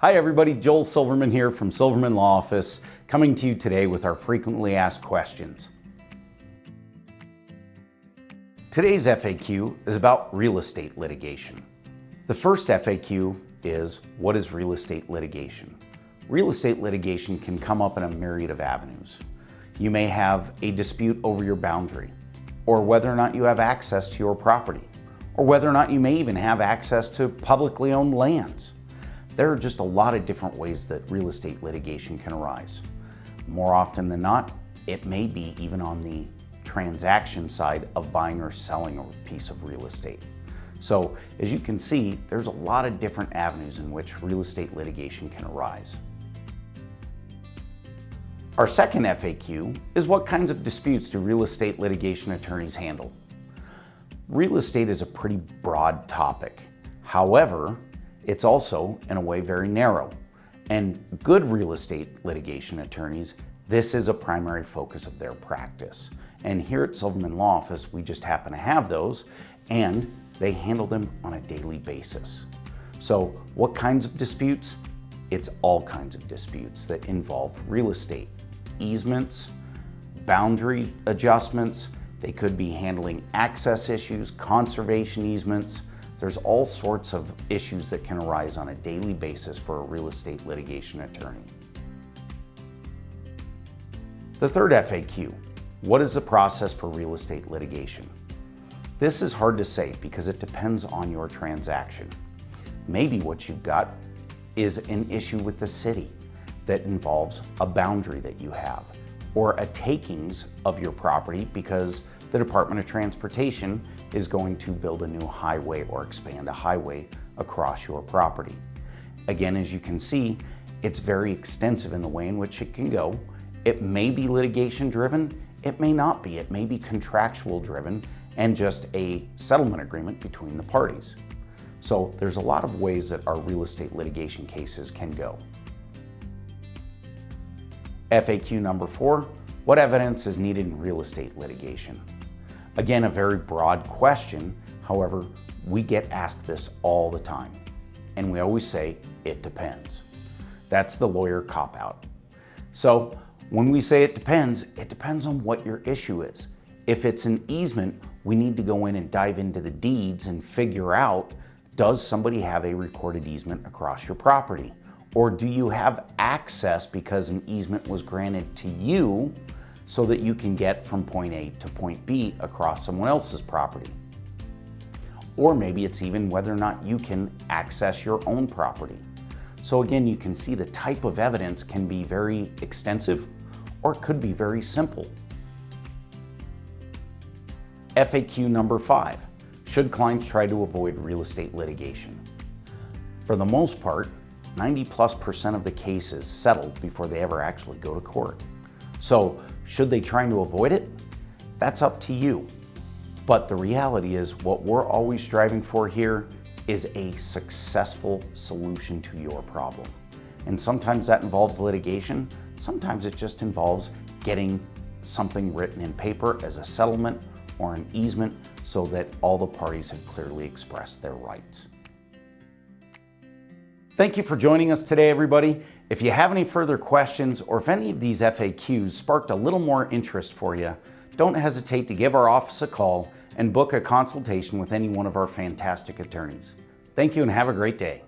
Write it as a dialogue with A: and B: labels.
A: Hi everybody, Joel Silverman here from Silverman Law Office, coming to you today with our frequently asked questions. Today's FAQ is about real estate litigation. The first FAQ is, what is real estate litigation? Real estate litigation can come up in a myriad of avenues. You may have a dispute over your boundary, or whether or not you have access to your property, or whether or not you may even have access to publicly owned lands. There are just a lot of different ways that real estate litigation can arise. More often than not, it may be even on the transaction side of buying or selling a piece of real estate. So as you can see, there's a lot of different avenues in which real estate litigation can arise. Our second FAQ is, what kinds of disputes do real estate litigation attorneys handle? Real estate is a pretty broad topic. However, it's also, in a way, very narrow. And good real estate litigation attorneys, this is a primary focus of their practice. And here at Silverman Law Office, we just happen to have those, and they handle them on a daily basis. So what kinds of disputes? It's all kinds of disputes that involve real estate. Easements, boundary adjustments, they could be handling access issues, conservation easements. There's all sorts of issues that can arise on a daily basis for a real estate litigation attorney. The third FAQ, what is the process for real estate litigation? This is hard to say because it depends on your transaction. Maybe what you've got is an issue with the city that involves a boundary that you have, or a takings of your property because the Department of Transportation is going to build a new highway or expand a highway across your property. Again, as you can see, it's very extensive in the way in which it can go. It may be litigation driven, it may not be. It may be contractual driven and just a settlement agreement between the parties. So there's a lot of ways that our real estate litigation cases can go. FAQ number 4, what evidence is needed in real estate litigation? Again, a very broad question. However, we get asked this all the time. And we always say, it depends. That's the lawyer cop-out. So when we say it depends on what your issue is. If it's an easement, we need to go in and dive into the deeds and figure out, does somebody have a recorded easement across your property? Or do you have access because an easement was granted to you so that you can get from point A to point B across someone else's property? Or maybe it's even whether or not you can access your own property. So again, you can see the type of evidence can be very extensive or it could be very simple. FAQ number 5, should clients try to avoid real estate litigation? For the most part, 90+% of the cases settle before they ever actually go to court. So should they try to avoid it? That's up to you. But the reality is, what we're always striving for here is a successful solution to your problem. And sometimes that involves litigation. Sometimes it just involves getting something written in paper as a settlement or an easement so that all the parties have clearly expressed their rights. Thank you for joining us today, everybody. If you have any further questions or if any of these FAQs sparked a little more interest for you, don't hesitate to give our office a call and book a consultation with any one of our fantastic attorneys. Thank you and have a great day.